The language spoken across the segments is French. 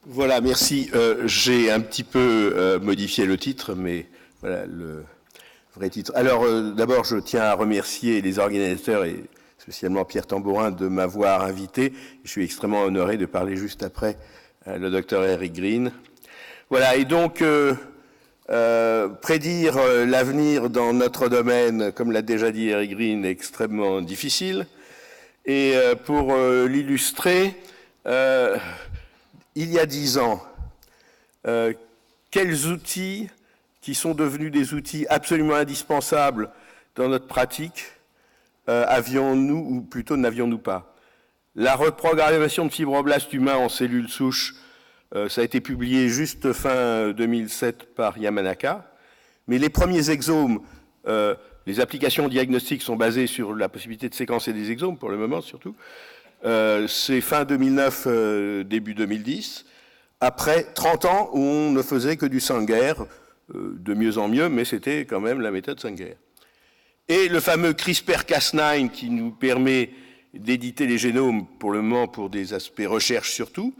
Voilà, merci. J'ai un petit peu modifié le titre, mais voilà le vrai titre. Alors, d'abord, je tiens à remercier les organisateurs et spécialement Pierre Tambourin de m'avoir invité. Je suis extrêmement honoré de parler juste après le docteur Eric Green. Voilà, et donc, prédire l'avenir dans notre domaine, comme l'a déjà dit Eric Green, est extrêmement difficile. Et pour l'illustrer, il y a 10 ans, quels outils qui sont devenus des outils absolument indispensables dans notre pratique avions-nous, ou plutôt n'avions-nous pas? La reprogrammation de fibroblastes humains en cellules souches, ça a été publié juste fin 2007 par Yamanaka, mais les premiers exomes, les applications diagnostiques sont basées sur la possibilité de séquencer des exomes, pour le moment surtout, c'est fin 2009, début 2010, après 30 ans où on ne faisait que du Sanger, de mieux en mieux, mais c'était quand même la méthode Sanger. Et le fameux CRISPR-Cas9 qui nous permet d'éditer les génomes, pour le moment pour des aspects recherche surtout,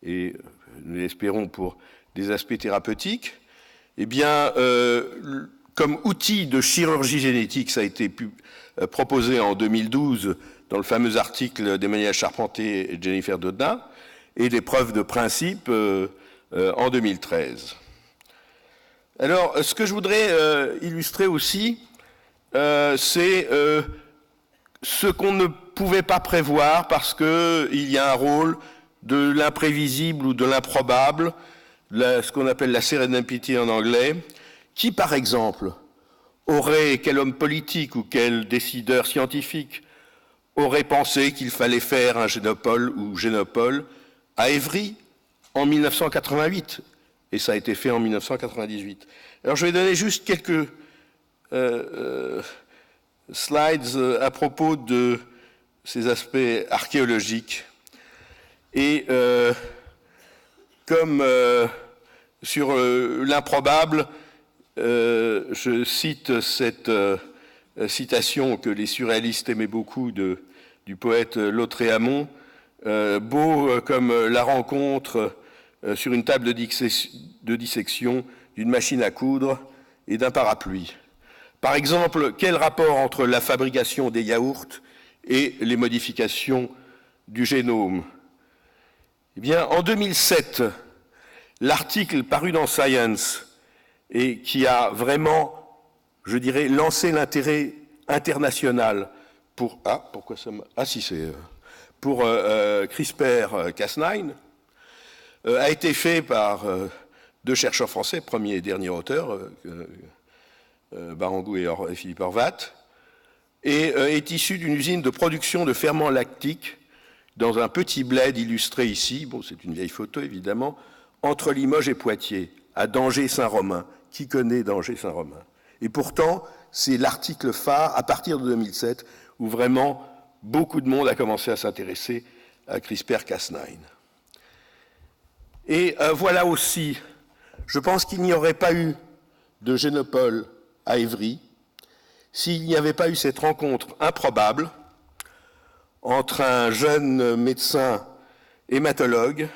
et nous l'espérons pour des aspects thérapeutiques, eh bien, comme outil de chirurgie génétique, ça a été proposé en 2012 dans le fameux article d'Emmanuel Charpentier et Jennifer Doudna, et des preuves de principe en 2013. Alors, ce que je voudrais illustrer aussi, c'est ce qu'on ne pouvait pas prévoir parce qu'il y a un rôle de l'imprévisible ou de l'improbable, ce qu'on appelle la serendipity en anglais, qui, par exemple, quel homme politique ou quel décideur scientifique aurait pensé qu'il fallait faire un génopole ou génopole à Évry en 1988, et ça a été fait en 1998. Alors je vais donner juste quelques slides à propos de ces aspects archéologiques. Et comme sur l'improbable, je cite cette citation que les surréalistes aimaient beaucoup du poète Lautréamont, beau comme la rencontre sur une table de dissection d'une machine à coudre et d'un parapluie. Par exemple, quel rapport entre la fabrication des yaourts et les modifications du génome? Eh bien, en 2007, l'article paru dans Science et qui a vraiment, je dirais, lancé l'intérêt international pour CRISPR-Cas9 a été fait par deux chercheurs français, premier et dernier auteur, Barangou et Philippe Horvat, et est issu d'une usine de production de ferments lactiques dans un petit bled illustré ici, bon, c'est une vieille photo évidemment, entre Limoges et Poitiers, à Dangers-Saint-Romain. Qui connaît Dangers-Saint-Romain? Et pourtant, c'est l'article phare, à partir de 2007, où vraiment beaucoup de monde a commencé à s'intéresser à CRISPR-Cas9. Et voilà aussi, je pense qu'il n'y aurait pas eu de génopole à Évry s'il n'y avait pas eu cette rencontre improbable entre un jeune médecin hématologue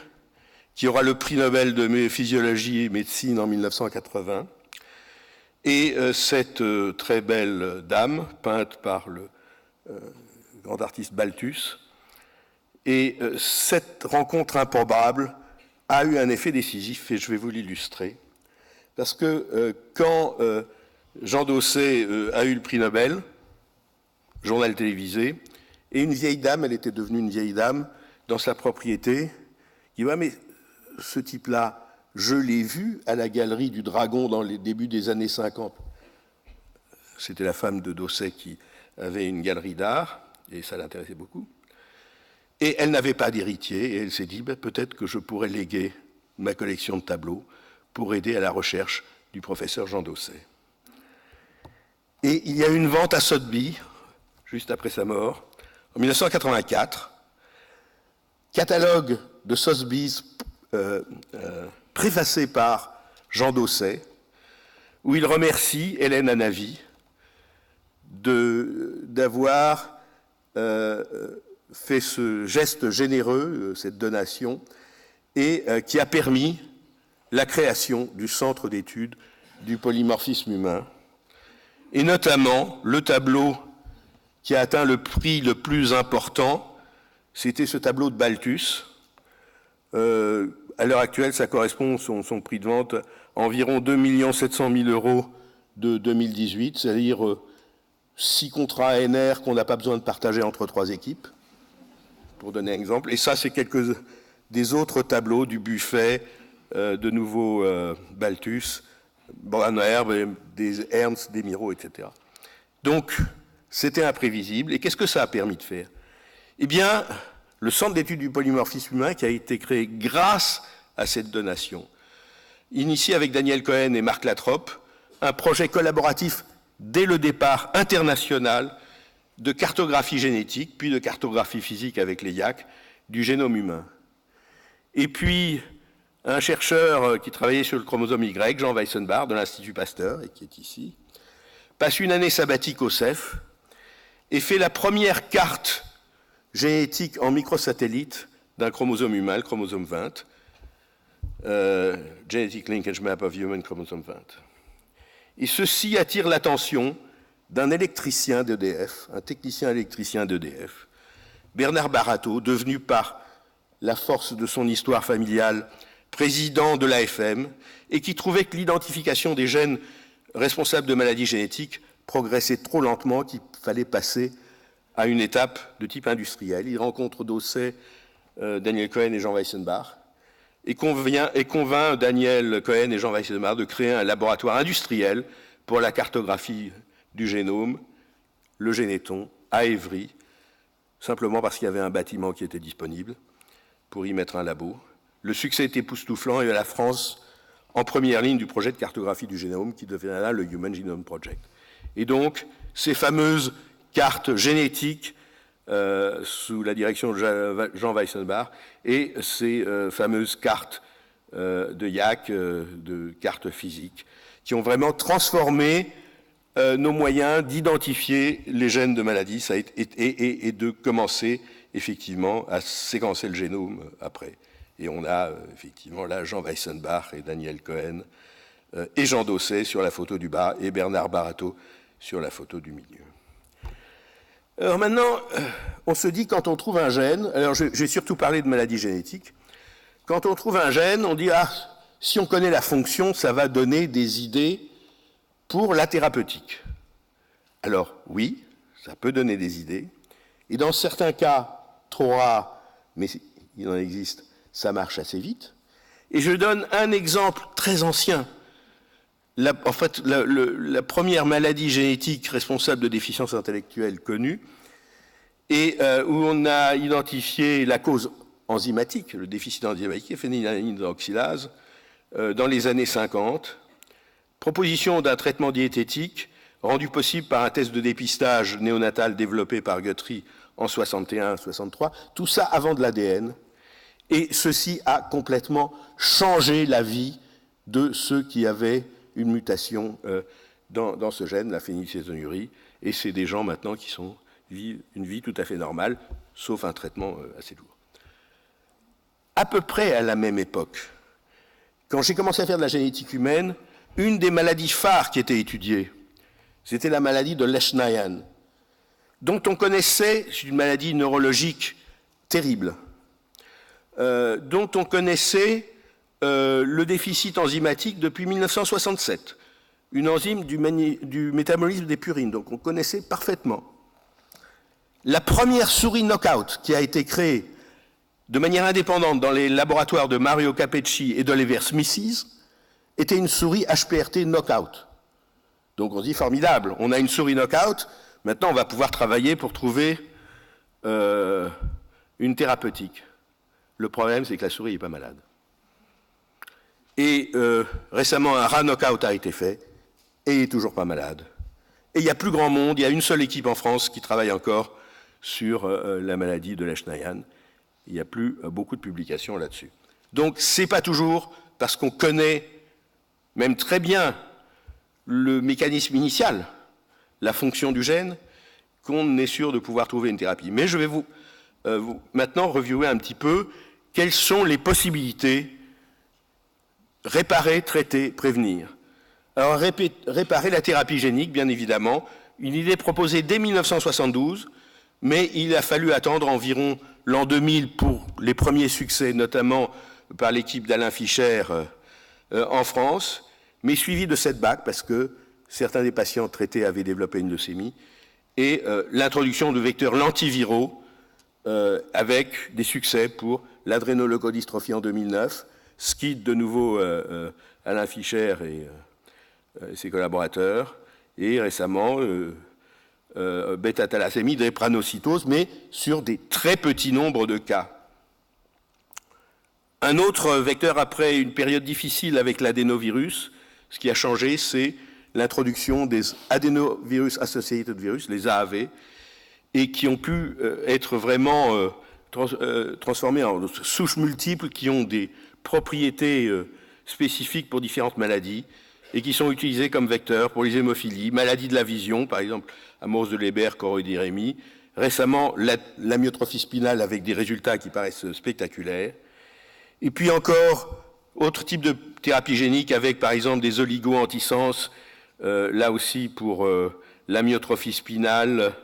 qui aura le prix Nobel de physiologie et médecine en 1980, et cette très belle dame, peinte par le grand artiste Balthus. Et cette rencontre improbable a eu un effet décisif, et je vais vous l'illustrer. Parce que quand Jean Dosset a eu le prix Nobel, journal télévisé, et une vieille dame, elle était devenue une vieille dame, dans sa propriété, qui dit « mais ce type-là, je l'ai vu à la galerie du Dragon dans les débuts des années 50. » C'était la femme de Dosset qui avait une galerie d'art, et ça l'intéressait beaucoup. Et elle n'avait pas d'héritier, et elle s'est dit peut-être que je pourrais léguer ma collection de tableaux pour aider à la recherche du professeur Jean Dosset. Et il y a eu une vente à Sotheby, juste après sa mort, en 1984, catalogue de Sotheby's préfacé par Jean Dosset, où il remercie Hélène Anavi d'avoir fait ce geste généreux, cette donation, et qui a permis la création du Centre d'études du polymorphisme humain, et notamment le tableau qui a atteint le prix le plus important, c'était ce tableau de Balthus. À l'heure actuelle, ça correspond, son prix de vente, à environ 2 700 000 € de 2018, c'est-à-dire 6 contrats ANR qu'on n'a pas besoin de partager entre 3 équipes, pour donner un exemple. Et ça, c'est quelques des autres tableaux du Buffet, de nouveau Balthus, Brandherbe, des Ernst, des Miro, etc. Donc, c'était imprévisible. Et qu'est-ce que ça a permis de faire? Eh bien, le Centre d'études du polymorphisme humain, qui a été créé grâce à cette donation, initié avec Daniel Cohen et Marc Latrobe, un projet collaboratif dès le départ international de cartographie génétique, puis de cartographie physique avec les IAC, du génome humain. Et puis, un chercheur qui travaillait sur le chromosome Y, Jean Weissenbach, de l'Institut Pasteur, et qui est ici, passe une année sabbatique au CEF et fait la première carte génétique en microsatellite d'un chromosome humain, le chromosome 20, Genetic Linkage Map of Human Chromosome 20. Et ceci attire l'attention d'un électricien d'EDF, un technicien électricien d'EDF, Bernard Barateau, devenu par la force de son histoire familiale président de l'AFM, et qui trouvait que l'identification des gènes responsables de maladies génétiques progressait trop lentement, qu'il fallait passer à une étape de type industriel. Il rencontre d'Ossé Daniel Cohen et Jean Weissenbach, et convainc Daniel Cohen et Jean Weissenbach de créer un laboratoire industriel pour la cartographie du génome, le Généton, à Évry, simplement parce qu'il y avait un bâtiment qui était disponible pour y mettre un labo. Le succès était époustouflant et la France en première ligne du projet de cartographie du génome qui deviendra le Human Genome Project. Et donc, ces fameuses cartes génétiques sous la direction de Jean Weissenbach et ces fameuses cartes de IAC, de cartes physiques, qui ont vraiment transformé nos moyens d'identifier les gènes de maladies et de commencer effectivement à séquencer le génome après. Et on a effectivement là Jean Weissenbach et Daniel Cohen et Jean Dosset sur la photo du bas et Bernard Barateau sur la photo du milieu. Alors maintenant, on se dit quand on trouve un gène, alors j'ai surtout parlé de maladies génétiques, quand on trouve un gène, on dit ah, si on connaît la fonction, ça va donner des idées pour la thérapeutique. Alors oui, ça peut donner des idées, et dans certains cas trop rares, mais il en existe, ça marche assez vite. Et je donne un exemple très ancien. La première maladie génétique responsable de déficience intellectuelle connue, et où on a identifié la cause enzymatique, le déficit enzymatique, phénylalanine hydroxylase, dans les années 50. Proposition d'un traitement diététique rendu possible par un test de dépistage néonatal développé par Guthrie en 61-63, tout ça avant de l'ADN. Et ceci a complètement changé la vie de ceux qui avaient une mutation dans ce gène, la phénylcétonurie, et c'est des gens maintenant qui vivent une vie tout à fait normale, sauf un traitement assez lourd. À peu près à la même époque, quand j'ai commencé à faire de la génétique humaine, une des maladies phares qui était étudiée, c'était la maladie de Leschnayan, dont on connaissait, c'est une maladie neurologique terrible, dont on connaissait le déficit enzymatique depuis 1967, une enzyme du métabolisme des purines, donc on connaissait parfaitement. La première souris knockout qui a été créée de manière indépendante dans les laboratoires de Mario Capecci et d'Oliver Smithies était une souris HPRT knockout. Donc on dit formidable, on a une souris knockout, maintenant on va pouvoir travailler pour trouver une thérapeutique. Le problème, c'est que la souris n'est pas malade. Et récemment, un rat knockout a été fait, et il n'est toujours pas malade. Et il n'y a plus grand monde, il y a une seule équipe en France qui travaille encore sur la maladie de Leschnayan. Il n'y a plus beaucoup de publications là-dessus. Donc, ce n'est pas toujours parce qu'on connaît même très bien le mécanisme initial, la fonction du gène, qu'on est sûr de pouvoir trouver une thérapie. Mais je vais vous maintenant reviewer un petit peu quelles sont les possibilités réparer, traiter, prévenir. Alors, réparer la thérapie génique, bien évidemment, une idée proposée dès 1972, mais il a fallu attendre environ l'an 2000 pour les premiers succès, notamment par l'équipe d'Alain Fischer en France, mais suivi de setbacks parce que certains des patients traités avaient développé une leucémie, et l'introduction de vecteurs lentiviraux avec des succès pour l'adrénoleukodystrophie en 2009, SCID de nouveau Alain Fischer et ses collaborateurs, et récemment bêta-thalassémie, drépanocytose, mais sur des très petits nombres de cas. Un autre vecteur après une période difficile avec l'adénovirus, ce qui a changé, c'est l'introduction des adénovirus associated virus, les AAV, et qui ont pu être vraiment transformés en souches multiples qui ont des propriétés spécifiques pour différentes maladies et qui sont utilisés comme vecteurs pour les hémophilies, maladies de la vision, par exemple amorce de Leber, choroïdirémie, récemment l'amyotrophie spinale avec des résultats qui paraissent spectaculaires, et puis encore autre type de thérapie génique avec par exemple des oligo-antisens, là aussi pour l'amyotrophie spinale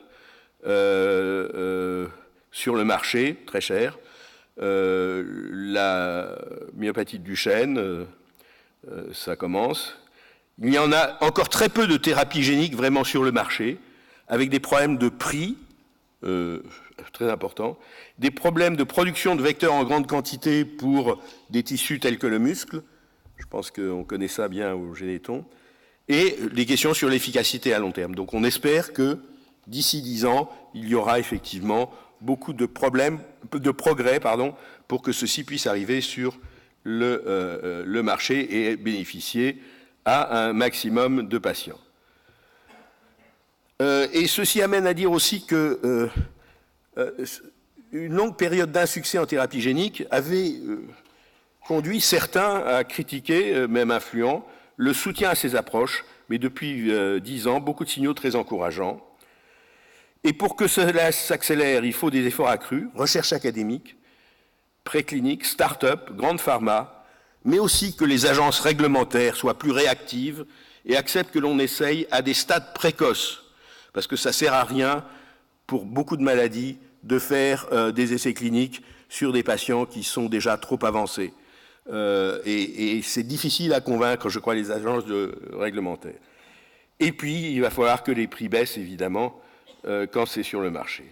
sur le marché, très cher, la myopathie de Duchenne, ça commence. Il y en a encore très peu de thérapies géniques vraiment sur le marché, avec des problèmes de prix très importants, des problèmes de production de vecteurs en grande quantité pour des tissus tels que le muscle, je pense qu'on connaît ça bien au Généton, et des questions sur l'efficacité à long terme. Donc on espère que d'ici 10 ans, il y aura effectivement beaucoup de progrès, pour que ceci puisse arriver sur le marché et bénéficier à un maximum de patients. Et ceci amène à dire aussi que une longue période d'insuccès en thérapie génique avait conduit certains à critiquer, même influents, le soutien à ces approches, mais depuis 10 ans, beaucoup de signaux très encourageants. Et pour que cela s'accélère, il faut des efforts accrus, recherche académique, préclinique, start-up, grande pharma, mais aussi que les agences réglementaires soient plus réactives et acceptent que l'on essaye à des stades précoces, parce que ça ne sert à rien, pour beaucoup de maladies, de faire des essais cliniques sur des patients qui sont déjà trop avancés. Et c'est difficile à convaincre, je crois, les agences réglementaires. Et puis, il va falloir que les prix baissent, évidemment, quand c'est sur le marché.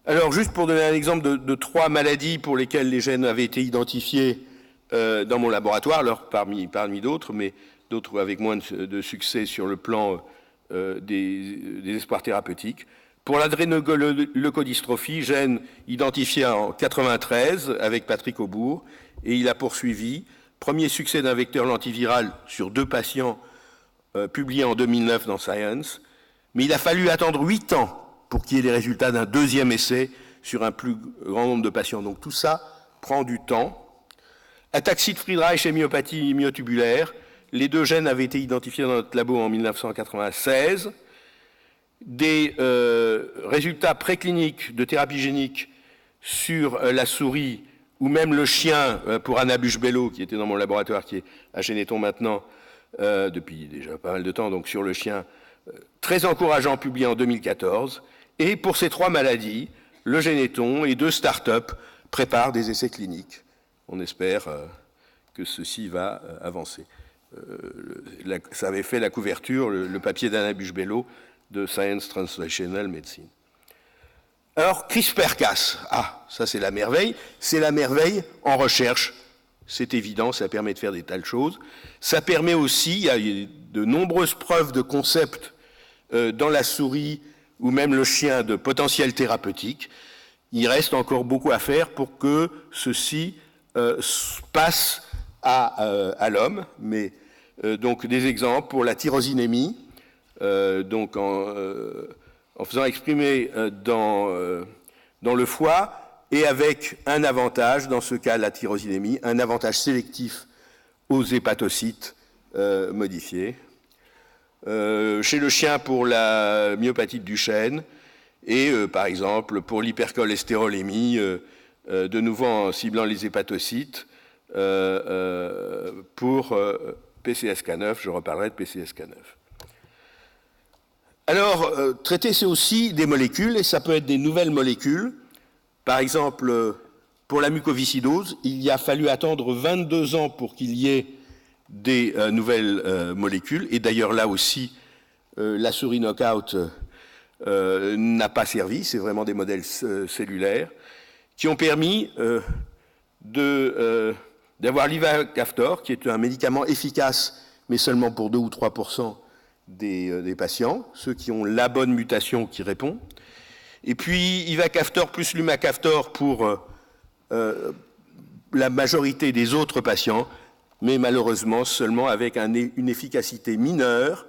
Alors, juste pour donner un exemple de 3 maladies pour lesquelles les gènes avaient été identifiés dans mon laboratoire, alors parmi d'autres, mais d'autres avec moins de succès sur le plan des espoirs thérapeutiques. Pour l'adrénoleukodystrophie, gène identifié en 93 avec Patrick Aubourg, et il a poursuivi. Premier succès d'un vecteur lentiviral sur 2 patients publié en 2009 dans Science, mais il a fallu attendre 8 ans pour qu'il y ait les résultats d'un 2e essai sur un plus grand nombre de patients. Donc tout ça prend du temps. Ataxie de Friedreich et myopathie myotubulaire, les 2 gènes avaient été identifiés dans notre labo en 1996. Des résultats précliniques de thérapie génique sur la souris ou même le chien pour Anna Bush-Bello, qui était dans mon laboratoire, qui est à Généton maintenant, depuis déjà pas mal de temps, donc sur le chien, très encourageant, publié en 2014. Et pour ces 3 maladies, le Généton et 2 start-up préparent des essais cliniques. On espère que ceci va avancer. Ça avait fait la couverture, le papier d'Anna Bush-Bello de Science Translational Medicine. Alors, CRISPR-Cas, ça c'est la merveille. C'est la merveille en recherche. C'est évident, ça permet de faire des tas de choses. Ça permet aussi, il y a de nombreuses preuves de concept dans la souris ou même le chien de potentiel thérapeutique. Il reste encore beaucoup à faire pour que ceci passe à l'homme. Mais donc des exemples pour la tyrosinémie, donc en faisant exprimer dans le foie, et avec un avantage, dans ce cas la tyrosinémie, un avantage sélectif aux hépatocytes modifiés. Chez le chien pour la myopathie de Duchenne, et par exemple pour l'hypercholestérolémie, de nouveau en ciblant les hépatocytes, pour PCSK9, je reparlerai de PCSK9. Alors, traiter, c'est aussi des molécules, et ça peut être des nouvelles molécules. Par exemple, pour la mucoviscidose, il a fallu attendre 22 ans pour qu'il y ait des nouvelles molécules, et d'ailleurs là aussi, la souris knockout n'a pas servi, c'est vraiment des modèles cellulaires, qui ont permis d'avoir l'ivacaftor, qui est un médicament efficace, mais seulement pour 2 ou 3% des patients, ceux qui ont la bonne mutation qui répond. Et puis ivacaftor plus lumacaftor pour la majorité des autres patients, mais malheureusement seulement avec une efficacité mineure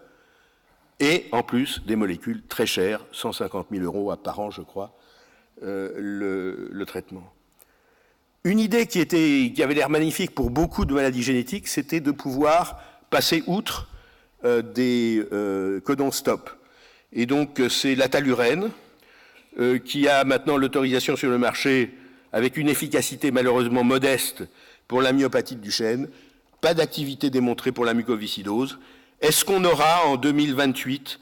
et en plus des molécules très chères, 150 000 € par an, je crois, le traitement. Une idée qui avait l'air magnifique pour beaucoup de maladies génétiques, c'était de pouvoir passer outre des codons stop. Et donc c'est l'Atalurène qui a maintenant l'autorisation sur le marché avec une efficacité malheureusement modeste pour la myopathie de Duchenne, pas d'activité démontrée pour la mucoviscidose. Est-ce qu'on aura en 2028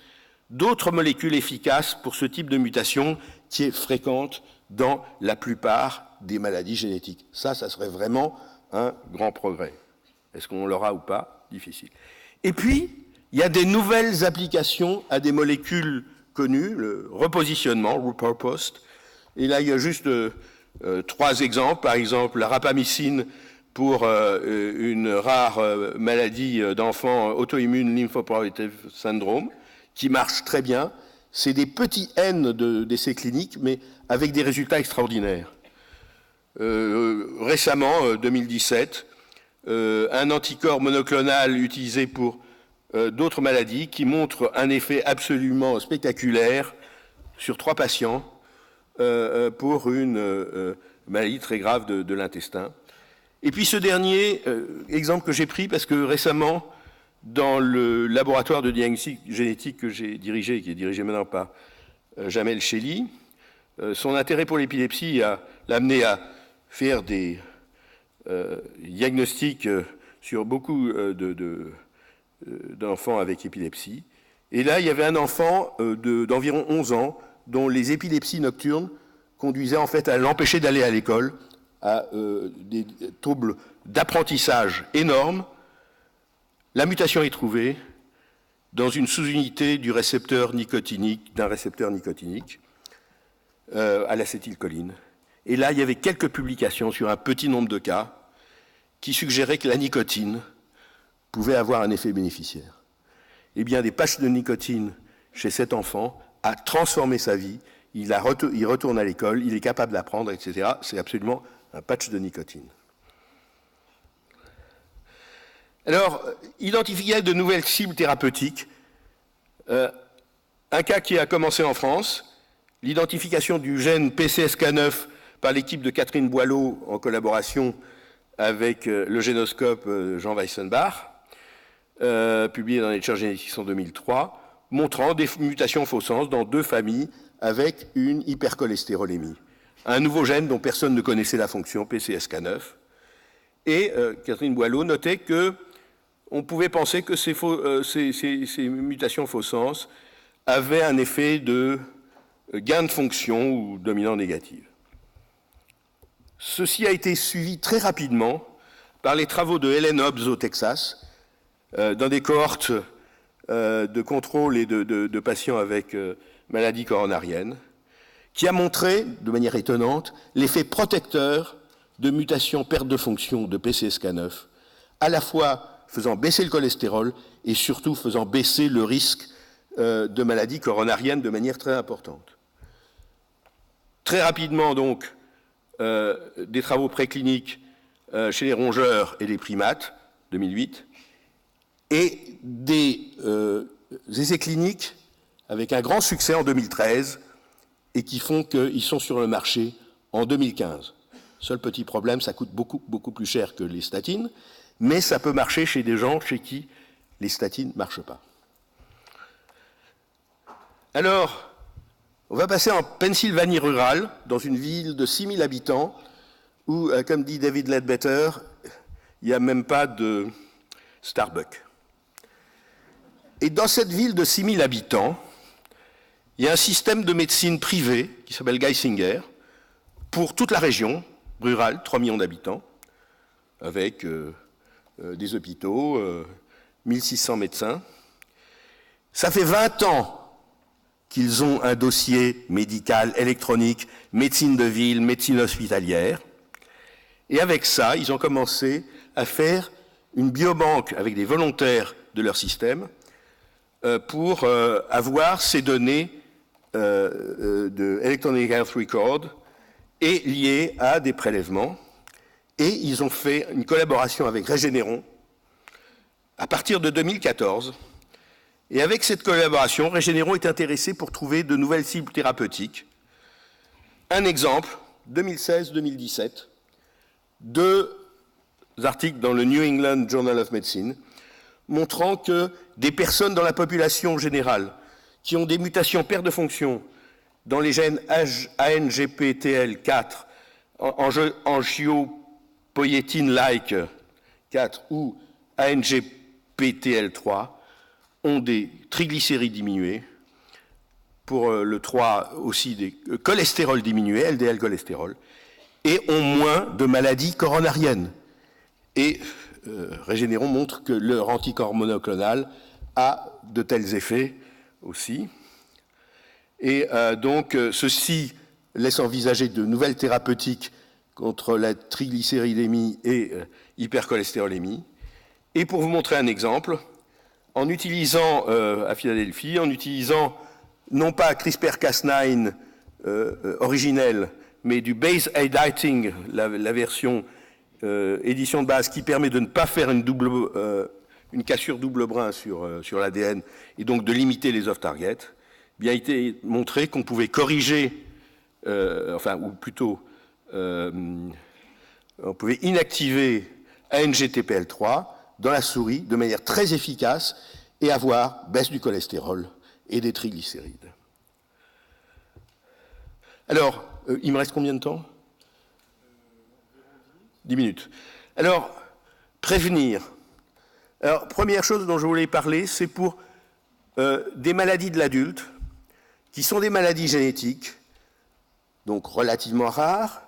d'autres molécules efficaces pour ce type de mutation qui est fréquente dans la plupart des maladies génétiques? Ça serait vraiment un grand progrès. Est-ce qu'on l'aura ou pas? Difficile. Et puis, il y a des nouvelles applications à des molécules connues, le repositionnement, repurposed. Et là, il y a juste 3 exemples. Par exemple, la rapamycine pour une rare maladie d'enfants auto-immune lymphoproliferative syndrome, qui marche très bien. C'est des petits N d'essais cliniques, mais avec des résultats extraordinaires. Récemment, 2017, un anticorps monoclonal utilisé pour d'autres maladies qui montre un effet absolument spectaculaire sur 3 patients pour une maladie très grave de l'intestin. Et puis ce dernier exemple que j'ai pris, parce que récemment, dans le laboratoire de diagnostic génétique que j'ai dirigé, qui est dirigé maintenant par Jamel Cheli, son intérêt pour l'épilepsie l'a amené à faire des diagnostics sur beaucoup d'enfants avec épilepsie. Et là, il y avait un enfant d'environ 11 ans dont les épilepsies nocturnes conduisaient en fait à l'empêcher d'aller à l'école, à des troubles d'apprentissage énormes. La mutation est trouvée dans une sous-unité du récepteur nicotinique, d'un récepteur nicotinique à l'acétylcholine. Et là, il y avait quelques publications sur un petit nombre de cas qui suggéraient que la nicotine pouvait avoir un effet bénéficiaire. Eh bien, des patchs de nicotine chez cet enfant a transformé sa vie. Il retourne à l'école, il est capable d'apprendre, etc. C'est absolument un patch de nicotine. Alors, identifier de nouvelles cibles thérapeutiques. Un cas qui a commencé en France, l'identification du gène PCSK9 par l'équipe de Catherine Boileau en collaboration avec le génoscope Jean Weissenbach, publié dans Nature Genetics en 2003, montrant des mutations faux sens dans 2 familles avec une hypercholestérolémie. Un nouveau gène dont personne ne connaissait la fonction, PCSK9. Et Catherine Boileau notait qu'on pouvait penser que ces mutations faux sens avaient un effet de gain de fonction ou dominant négative. Ceci a été suivi très rapidement par les travaux de Helen Hobbs au Texas, dans des cohortes de contrôle et de patients avec maladie coronarienne, qui a montré, de manière étonnante, l'effet protecteur de mutations perte de fonction de PCSK9, à la fois faisant baisser le cholestérol et surtout faisant baisser le risque de maladie coronarienne de manière très importante. Très rapidement, donc, des travaux précliniques chez les rongeurs et les primates, 2008, et des essais cliniques avec un grand succès en 2013 et qui font qu'ils sont sur le marché en 2015. Seul petit problème, ça coûte beaucoup, beaucoup plus cher que les statines, mais ça peut marcher chez des gens chez qui les statines ne marchent pas. Alors, on va passer en Pennsylvanie rurale, dans une ville de 6000 habitants, où, comme dit David Ledbetter, il n'y a même pas de Starbucks. Et dans cette ville de 6000 habitants, il y a un système de médecine privée qui s'appelle Geisinger pour toute la région rurale, 3 millions d'habitants, avec des hôpitaux, 1600 médecins. Ça fait 20 ans qu'ils ont un dossier médical, électronique, médecine de ville, médecine hospitalière. Et avec ça, ils ont commencé à faire une biobanque avec des volontaires de leur système pour avoir ces données de Electronic Health Record et liées à des prélèvements. Et ils ont fait une collaboration avec Regeneron à partir de 2014. Et avec cette collaboration, Regeneron est intéressé pour trouver de nouvelles cibles thérapeutiques. Un exemple, 2016-2017, 2 articles dans le New England Journal of Medicine montrant que des personnes dans la population générale qui ont des mutations perte de fonction dans les gènes ANGPTL4, angiopoïétine-like 4 ou ANGPTL3 ont des triglycérides diminués, pour le 3 aussi des cholestérol diminué, LDL cholestérol, et ont moins de maladies coronariennes. Et Regeneron montre que leur anticorps monoclonal a de tels effets aussi. Et donc, ceci laisse envisager de nouvelles thérapeutiques contre la triglycéridémie et hypercholestérolémie. Et pour vous montrer un exemple, en utilisant, à Philadelphie, en utilisant non pas CRISPR-Cas9 originel, mais du base editing, la version édition de base qui permet de ne pas faire une cassure double brin sur l'ADN et donc de limiter les off-target, bien, il a été montré qu'on pouvait corriger, ou plutôt, on pouvait inactiver ANGTPL3 dans la souris de manière très efficace et avoir baisse du cholestérol et des triglycérides. Alors, il me reste combien de temps ? 10 minutes. Alors, prévenir. Alors, première chose dont je voulais parler, c'est pour des maladies de l'adulte, qui sont des maladies génétiques, donc relativement rares,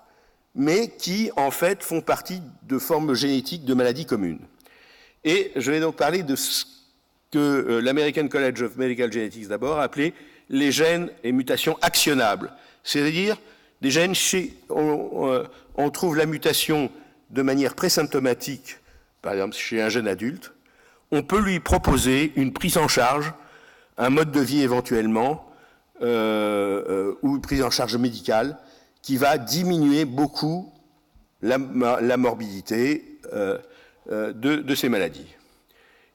mais qui, en fait, font partie de formes génétiques de maladies communes. Et je vais donc parler de ce que l'American College of Medical Genetics, d'abord, a appelé les gènes et mutations actionnables, c'est-à-dire des gènes on trouve la mutation de manière présymptomatique, par exemple chez un jeune adulte, on peut lui proposer une prise en charge, un mode de vie éventuellement, ou une prise en charge médicale qui va diminuer beaucoup la morbidité de ces maladies.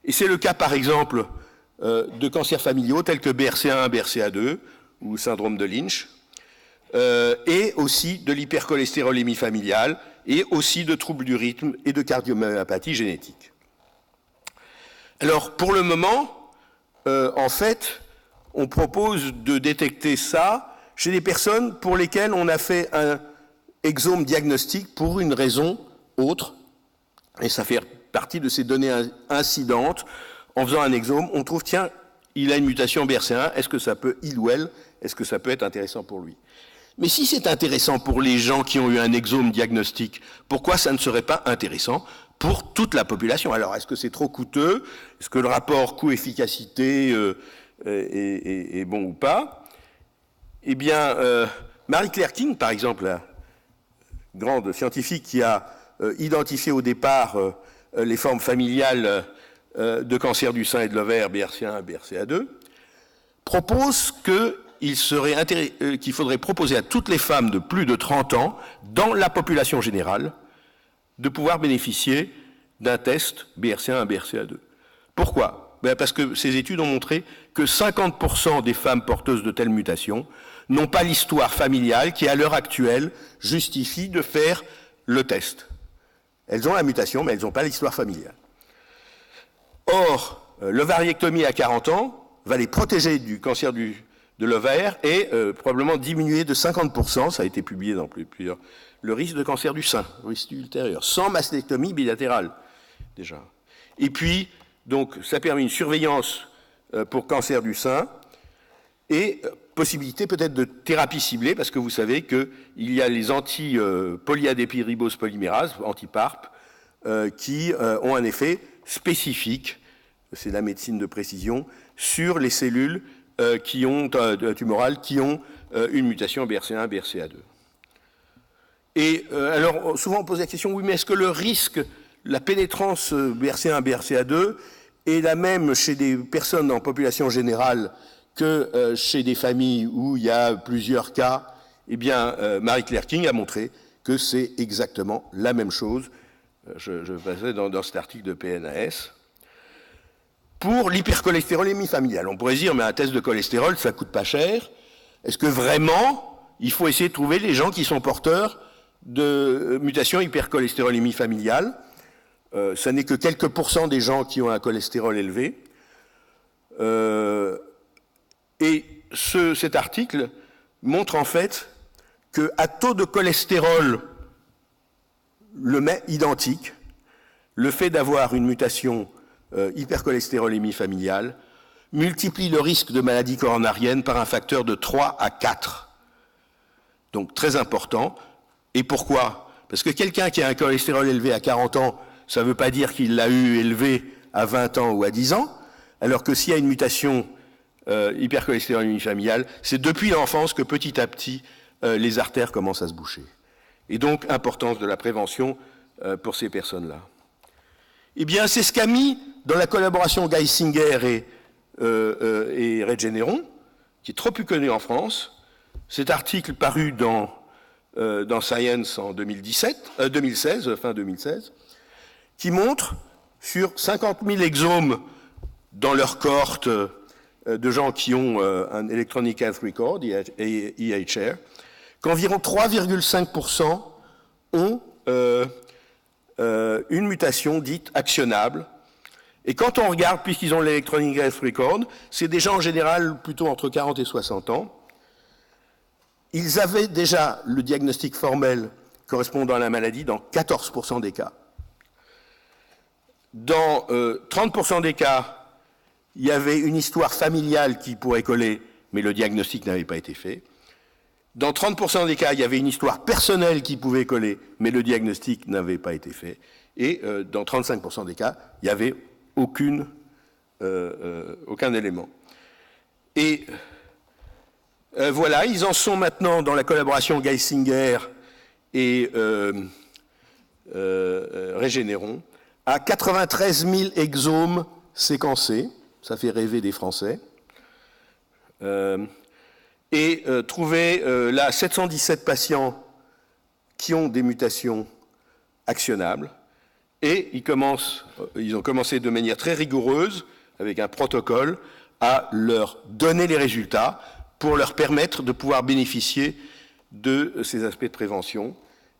Et c'est le cas, par exemple, de cancers familiaux tels que BRCA1, BRCA2 ou syndrome de Lynch, et aussi de l'hypercholestérolémie familiale, et aussi de troubles du rythme et de cardiomyopathie génétique. Alors, pour le moment, en fait, on propose de détecter ça chez des personnes pour lesquelles on a fait un exome diagnostic pour une raison autre, et ça fait partie de ces données incidentes. En faisant un exome, on trouve, tiens, il a une mutation BRCA1, est-ce que ça peut, il ou elle, est-ce que ça peut être intéressant pour lui ? Mais si c'est intéressant pour les gens qui ont eu un exome diagnostic, pourquoi ça ne serait pas intéressant pour toute la population ? Alors, est-ce que c'est trop coûteux ? Est-ce que le rapport coût-efficacité est bon ou pas ? Eh bien, Marie-Claire King, par exemple, la grande scientifique qui a identifié au départ les formes familiales de cancer du sein et de l'ovaire, BRCA1 et BRCA2, propose qu'il faudrait proposer à toutes les femmes de plus de 30 ans, dans la population générale, de pouvoir bénéficier d'un test BRCA1 et BRCA2. Pourquoi ? Parce que ces études ont montré que 50% des femmes porteuses de telles mutations n'ont pas l'histoire familiale qui, à l'heure actuelle, justifie de faire le test. Elles ont la mutation, mais elles n'ont pas l'histoire familiale. Or, l'ovariectomie à 40 ans va les protéger du cancer du de l'ovaire est probablement diminué de 50%, ça a été publié dans plusieurs, le risque de cancer du sein, risque ultérieur, sans mastectomie bilatérale, déjà. Et puis, donc, ça permet une surveillance pour cancer du sein et possibilité peut-être de thérapie ciblée, parce que vous savez qu'il y a les anti-polyadépyribose polymérase, anti-PARP, qui ont un effet spécifique, c'est la médecine de précision, sur les cellules tumorales qui ont une mutation BRCA1, BRCA2. Et alors, souvent on pose la question, oui, mais est-ce que le risque, la pénétrance BRCA1, BRCA2 est la même chez des personnes en population générale que chez des familles où il y a plusieurs cas? Eh bien, Marie-Claire King a montré que c'est exactement la même chose. Je passais dans cet article de PNAS. Pour l'hypercholestérolémie familiale, on pourrait dire, mais un test de cholestérol, ça coûte pas cher. Est-ce que vraiment, il faut essayer de trouver les gens qui sont porteurs de mutation hypercholestérolémie familiale? Ça n'est que quelques pourcents des gens qui ont un cholestérol élevé. Et cet article montre en fait qu'à taux de cholestérol identique, le fait d'avoir une mutation hypercholestérolémie familiale multiplie le risque de maladie coronarienne par un facteur de 3 à 4. Donc très important. Et pourquoi? Parce que quelqu'un qui a un cholestérol élevé à 40 ans, ça ne veut pas dire qu'il l'a eu élevé à 20 ans ou à 10 ans, alors que s'il y a une mutation hypercholestérolémie familiale, c'est depuis l'enfance que petit à petit les artères commencent à se boucher. Et donc, importance de la prévention pour ces personnes-là. Eh bien, c'est ce qu'a mis dans la collaboration Geisinger et Regeneron, qui est trop peu connu en France, cet article paru dans Science en 2016, fin 2016, qui montre sur 50 000 exomes dans leur cohorte de gens qui ont un Electronic Health Record, EHR, qu'environ 3,5% ont une mutation dite actionnable. Et quand on regarde, puisqu'ils ont l'Electronic Health Record, c'est des gens en général plutôt entre 40 et 60 ans. Ils avaient déjà le diagnostic formel correspondant à la maladie dans 14% des cas. Dans 30% des cas, il y avait une histoire familiale qui pourrait coller, mais le diagnostic n'avait pas été fait. Dans 30% des cas, il y avait une histoire personnelle qui pouvait coller, mais le diagnostic n'avait pas été fait. Et dans 35% des cas, il n'y avait aucun élément. Et voilà, ils en sont maintenant dans la collaboration Geisinger et Regeneron à 93 000 exomes séquencés. Ça fait rêver des Français. Et trouver là 717 patients qui ont des mutations actionnables. Et ils ont commencé de manière très rigoureuse, avec un protocole, à leur donner les résultats pour leur permettre de pouvoir bénéficier de ces aspects de prévention.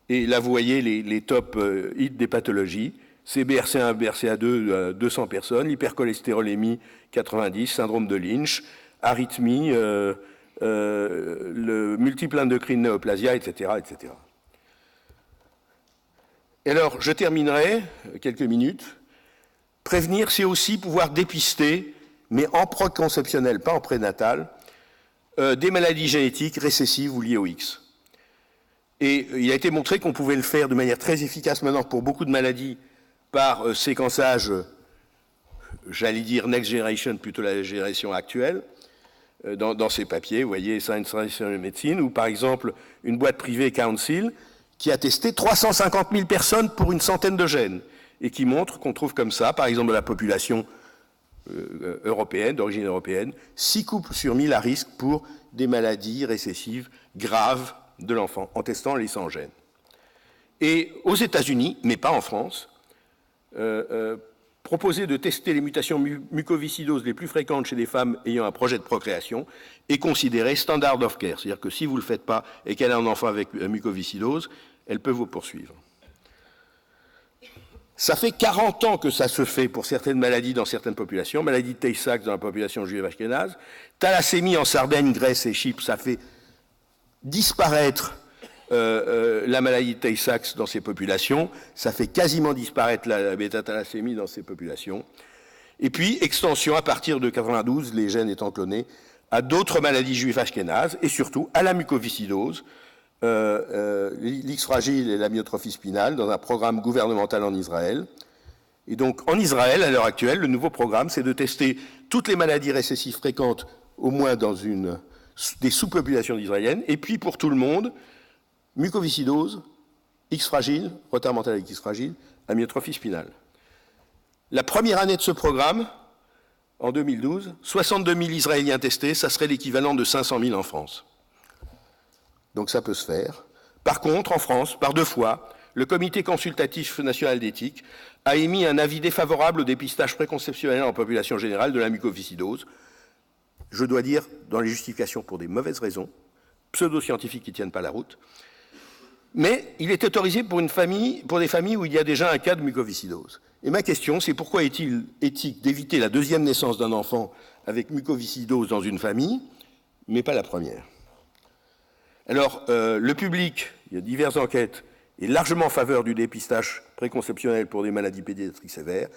Et là, vous voyez les top hits des pathologies. C'est BRCA1, BRCA2, 200 personnes, l'hypercholestérolémie, 90, syndrome de Lynch, arythmie, le multiple endocrine néoplasia, etc., etc. Et alors, je terminerai, quelques minutes. Prévenir, c'est aussi pouvoir dépister, mais en préconceptionnel, pas en prénatal, des maladies génétiques récessives ou liées au X. Et il a été montré qu'on pouvait le faire de manière très efficace maintenant pour beaucoup de maladies par séquençage, j'allais dire next generation, plutôt la génération actuelle, dans ces papiers, vous voyez, Science Translational Medicine, ou par exemple une boîte privée Council, qui a testé 350 000 personnes pour une centaine de gènes, et qui montre qu'on trouve comme ça, par exemple, de la population européenne, d'origine européenne, 6 couples sur 1000 à risque pour des maladies récessives graves de l'enfant, en testant les 100 gènes. Et aux États-Unis, mais pas en France, proposer de tester les mutations mucoviscidoses les plus fréquentes chez des femmes ayant un projet de procréation est considéré standard of care. C'est-à-dire que si vous ne le faites pas et qu'elle a un enfant avec mucoviscidose, elle peut vous poursuivre. Ça fait 40 ans que ça se fait pour certaines maladies dans certaines populations, maladie de Tay-Sachs dans la population juive ashkénaze, thalassémie en Sardaigne, Grèce et Chypre, ça fait disparaître la maladie de Tay-Sachs dans ces populations, ça fait quasiment disparaître la bêta-thalassémie dans ces populations. Et puis, extension à partir de 92, les gènes étant clonés, à d'autres maladies juives ashkénazes, et surtout à la mucoviscidose, l'X fragile et la myotrophie spinale, dans un programme gouvernemental en Israël. Et donc, en Israël, à l'heure actuelle, le nouveau programme, c'est de tester toutes les maladies récessives fréquentes, au moins dans des sous-populations israéliennes, et puis pour tout le monde, mucoviscidose, X fragile, retard mental avec X fragile, amyotrophie spinale. La première année de ce programme, en 2012, 62 000 Israéliens testés, ça serait l'équivalent de 500 000 en France. Donc ça peut se faire. Par contre, en France, par 2 fois, le Comité consultatif national d'éthique a émis un avis défavorable au dépistage préconceptionnel en population générale de la mucoviscidose. Je dois dire, dans les justifications pour des mauvaises raisons, pseudo-scientifiques qui ne tiennent pas la route, mais il est autorisé pour des familles où il y a déjà un cas de mucoviscidose. Et ma question, c'est pourquoi est-il éthique d'éviter la 2e naissance d'un enfant avec mucoviscidose dans une famille, mais pas la première? Alors, le public, il y a diverses enquêtes, est largement en faveur du dépistage préconceptionnel pour des maladies pédiatriques sévères.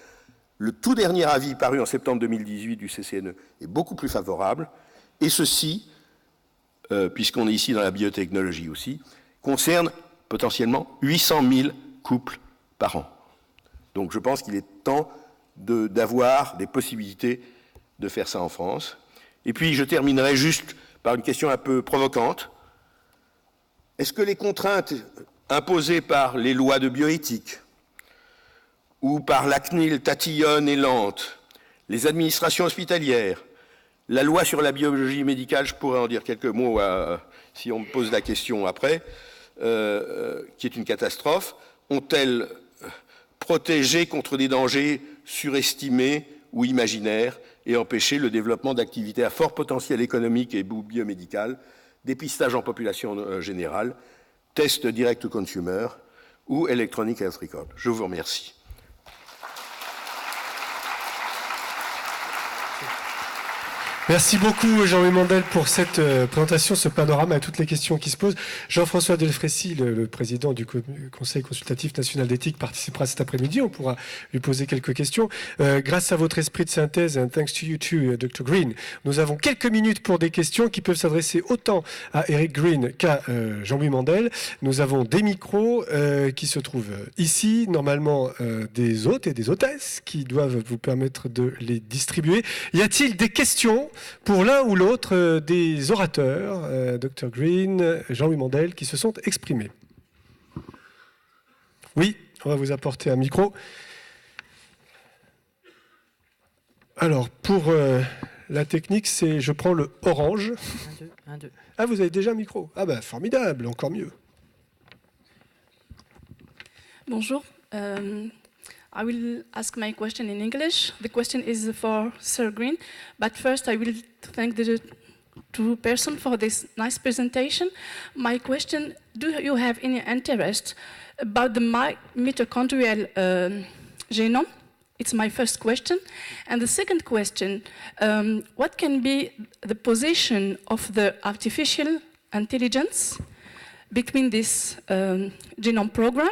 Le tout dernier avis paru en septembre 2018 du CCNE est beaucoup plus favorable, et ceci, puisqu'on est ici dans la biotechnologie aussi, concerne potentiellement 800 000 couples par an. Donc je pense qu'il est temps d'avoir des possibilités de faire ça en France. Et puis je terminerai juste par une question un peu provocante. Est-ce que les contraintes imposées par les lois de bioéthique ou par la CNIL tatillonne et lente, les administrations hospitalières, la loi sur la biologie médicale, je pourrais en dire quelques mots si on me pose la question après, qui est une catastrophe, ont-elles protégé contre des dangers surestimés ou imaginaires et empêché le développement d'activités à fort potentiel économique et biomédical, dépistage en population générale, tests direct to consumer ou electronic health record? Je vous remercie. Merci beaucoup Jean-Louis Mandel pour cette présentation, ce panorama et toutes les questions qui se posent. Jean-François Delfrécy, le président du Conseil consultatif national d'éthique, participera cet après-midi. On pourra lui poser quelques questions. Grâce à votre esprit de synthèse, and thanks to you too, Dr. Green, nous avons quelques minutes pour des questions qui peuvent s'adresser autant à Eric Green qu'à Jean-Louis Mandel. Nous avons des micros qui se trouvent ici, normalement des hôtes et des hôtesses qui doivent vous permettre de les distribuer. Y a-t-il des questions pour l'un ou l'autre des orateurs, Dr. Green, Jean-Louis Mandel, qui se sont exprimés? Oui, on va vous apporter un micro. Alors, pour la technique, c'est je prends le orange. 1, 2. Ah, vous avez déjà un micro? Ah ben, formidable, encore mieux. Bonjour. I will ask my question in English. The question is for Sir Green, but first I will thank the two persons for this nice presentation. My question, do you have any interest about the mitochondrial genome? It's my first question. And the second question, what can be the position of the artificial intelligence between this genome program?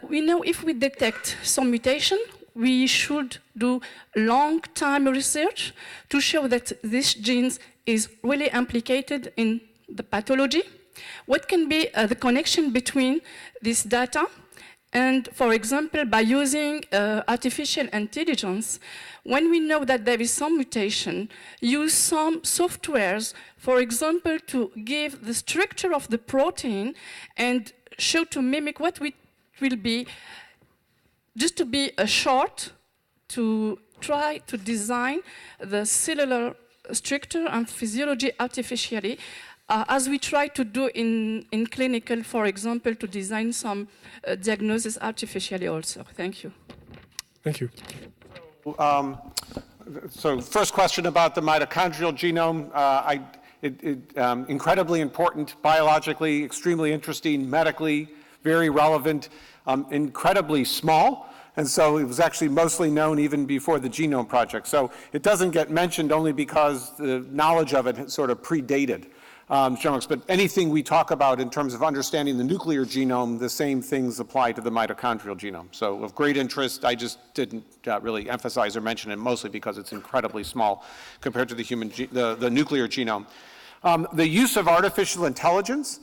We know if we detect some mutation, we should do long-time research to show that this gene is really implicated in the pathology. What can be the connection between this data? And for example, by using artificial intelligence, when we know that there is some mutation, use some softwares, for example, to give the structure of the protein and show to mimic what will be, just to be a short, to try to design the cellular structure and physiology artificially, as we try to do in clinical, for example, to design some diagnosis artificially also. Thank you. Thank you. So first question about the mitochondrial genome. Incredibly important biologically, extremely interesting medically, very relevant, incredibly small. And so it was actually mostly known even before the Genome Project. So it doesn't get mentioned only because the knowledge of it sort of predated genomics. But anything we talk about in terms of understanding the nuclear genome, the same things apply to the mitochondrial genome. So of great interest, I just didn't really emphasize or mention it, mostly because it's incredibly small compared to the the nuclear genome. The use of artificial intelligence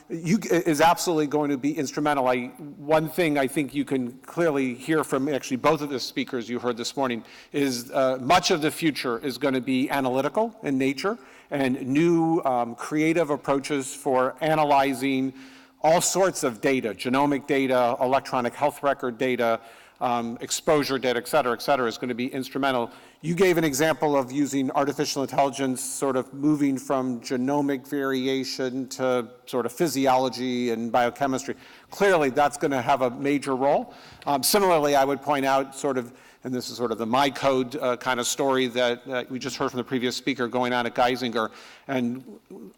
is absolutely going to be instrumental. One thing I think you can clearly hear from actually both of the speakers you heard this morning is much of the future is going to be analytical in nature and new creative approaches for analyzing all sorts of data, genomic data, electronic health record data, exposure data, et cetera, is going to be instrumental. You gave an example of using artificial intelligence, sort of moving from genomic variation to sort of physiology and biochemistry. Clearly, that's going to have a major role. Similarly, I would point out sort of, and this is sort of the MyCode kind of story that we just heard from the previous speaker going on at Geisinger, and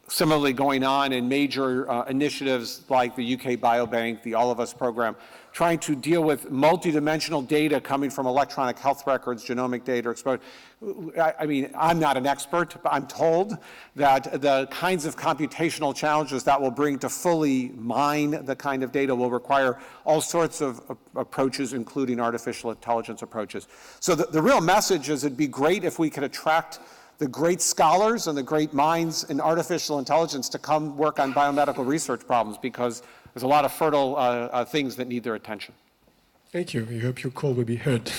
similarly going on in major initiatives like the UK Biobank, the All of Us program, trying to deal with multidimensional data coming from electronic health records, genomic data, exposure. I mean, I'm not an expert, but I'm told that the kinds of computational challenges that will bring to fully mine the kind of data will require all sorts of approaches, including artificial intelligence approaches. So the real message is it'd be great if we could attract the great scholars and the great minds in artificial intelligence to come work on biomedical research problems, because there's a lot of fertile things that need their attention. Thank you. We hope your call will be heard.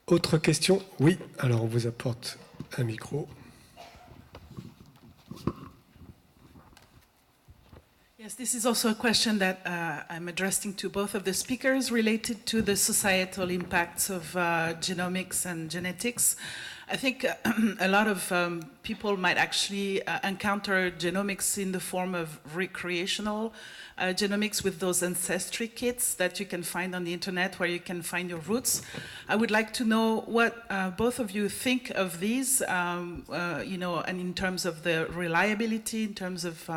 Autre question? Oui, alors on vous apporte un micro. Yes, this is also a question that I'm addressing to both of the speakers related to the societal impacts of genomics and genetics. I think a lot of people might actually encounter genomics in the form of recreational genomics with those ancestry kits that you can find on the internet where you can find your roots. I would like to know what both of you think of these, you know, and in terms of the reliability, in terms of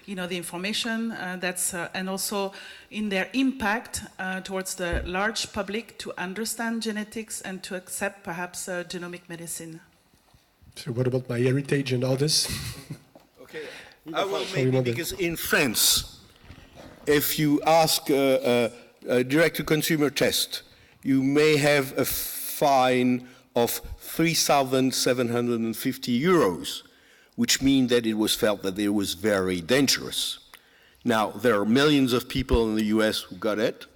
you know, the information that's, and also in their impact towards the large public to understand genetics and to accept perhaps genomic medicine. So what about MyHeritage and others? Okay, I will maybe, because in France, if you ask a direct-to-consumer test, you may have a fine of 3,750 euros, which means that it was felt that it was very dangerous. Now, there are millions of people in the US who got it,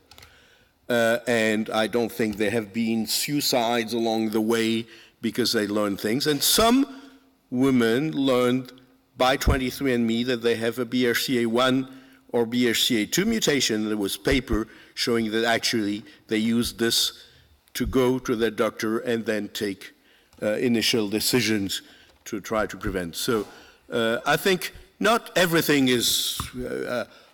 and I don't think there have been suicides along the way because they learned things. And some women learned by 23andMe that they have a BRCA1 or BRCA2 mutation. There was paper showing that actually they used this to go to their doctor and then take initial decisions to try to prevent. So I think not everything is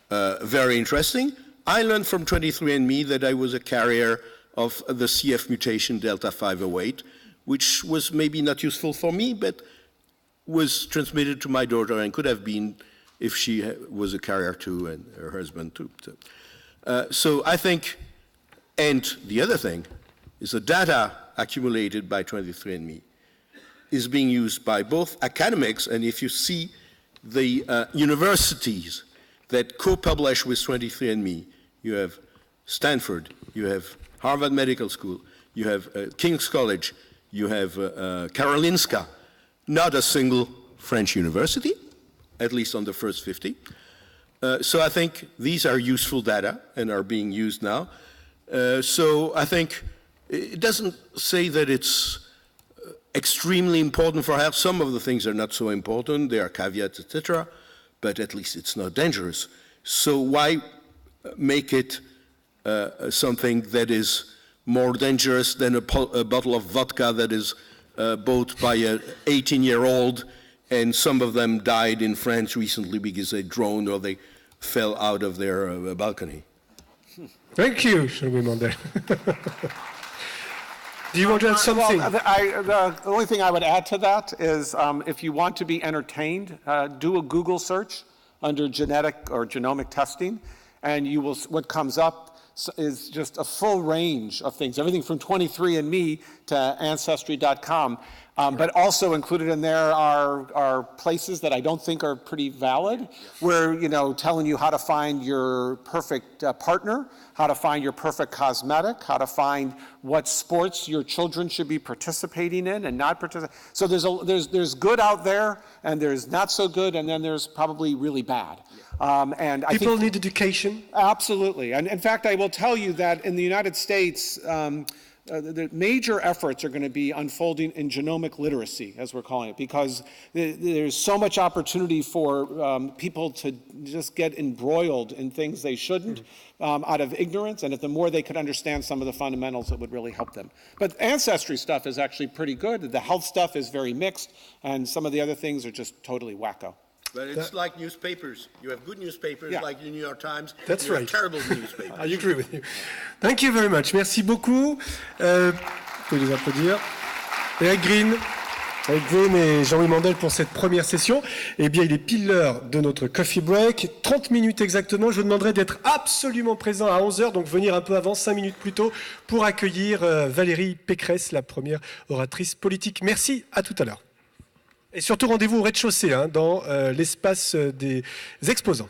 very interesting. I learned from 23andMe that I was a carrier of the CF mutation Delta 508, which was maybe not useful for me, but was transmitted to my daughter and could have been if she was a carrier too, and her husband too. So I think, and the other thing is the data accumulated by 23andMe is being used by both academics, and if you see the universities that co-publish with 23andMe, you have Stanford, you have Harvard Medical School, you have King's College, you have Karolinska, not a single French university, at least on the first 50. So I think these are useful data and are being used now. So I think it doesn't say that it's extremely important for health. Some of the things are not so important. There are caveats, etc., but at least it's not dangerous. So why make it something that is more dangerous than a bottle of vodka that is bought by an 18-year-old, and some of them died in France recently because they drowned or they fell out of their balcony. Thank you, Jean-Louis Mandel. Do you want to add something? Well, the only thing I would add to that is if you want to be entertained, do a Google search under genetic or genomic testing, and you will, what comes up is just a full range of things, everything from 23andMe to Ancestry.com. But also included in there are places that I don't think are pretty valid, where, telling you how to find your perfect partner, how to find your perfect cosmetic, how to find what sports your children should be participating in and not participating. So there's good out there, and there's not so good, and then there's probably really bad. And I People think, need education. Absolutely. And in fact, I will tell you that in the United States, the major efforts are going to be unfolding in genomic literacy, as we're calling it, because there's so much opportunity for people to just get embroiled in things they shouldn't out of ignorance, and if the more they could understand some of the fundamentals, it would really help them. But Ancestry stuff is actually pretty good. The health stuff is very mixed, and some of the other things are just totally wacko. But it's like newspapers. You have good newspapers, like the New York Times. That's you right. have terrible newspapers. I agree with you. Thank you very much. Merci beaucoup. Vous pouvez les applaudir. Eric Green et Jean-Louis Mandel pour cette première session. Eh bien, il est pile l'heure de notre coffee break. 30 minutes exactement. Je vous demanderai d'être absolument présent à 11h, donc venir un peu avant, 5 minutes plus tôt, pour accueillir Valérie Pécresse, la première oratrice politique. Merci, à tout à l'heure. Et surtout, rendez-vous au rez-de-chaussée, dans l'espace des exposants.